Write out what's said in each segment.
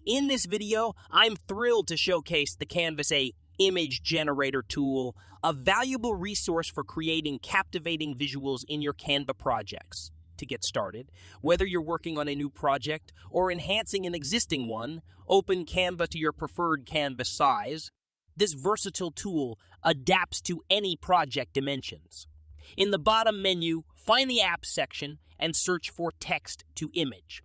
In this video, I'm thrilled to showcase the Canva AI image generator tool, a valuable resource for creating captivating visuals in your Canva projects. To get started, whether you're working on a new project or enhancing an existing one, open Canva to your preferred canvas size. This versatile tool adapts to any project dimensions. In the bottom menu, find the Apps section and search for Text to Image.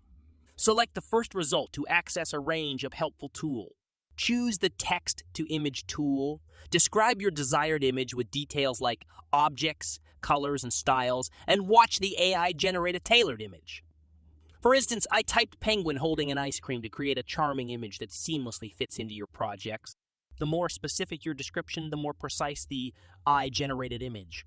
Select the first result to access a range of helpful tools. Choose the Text to Image tool. Describe your desired image with details like objects, colors, and styles, and watch the AI generate a tailored image. For instance, I typed penguin holding an ice cream to create a charming image that seamlessly fits into your projects. The more specific your description, the more precise the AI-generated image.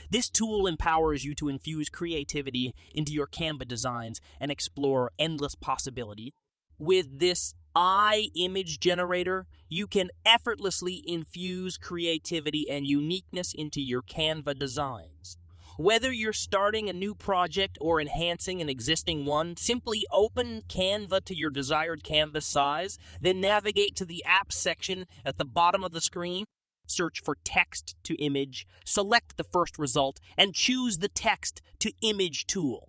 This tool empowers you to infuse creativity into your Canva designs and explore endless possibilities. With this AI image generator, you can effortlessly infuse creativity and uniqueness into your Canva designs. Whether you're starting a new project or enhancing an existing one, simply open Canva to your desired canvas size, then navigate to the Apps section at the bottom of the screen. Search for Text to Image, select the first result, and choose the Text to Image tool.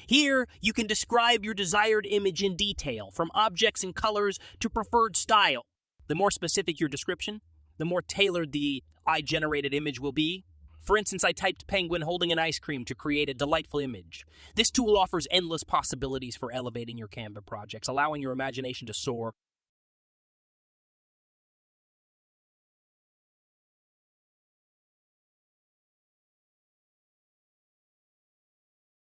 Here, you can describe your desired image in detail, from objects and colors to preferred style. The more specific your description, the more tailored the AI-generated image will be. For instance, I typed penguin holding an ice cream to create a delightful image. This tool offers endless possibilities for elevating your Canva projects, allowing your imagination to soar.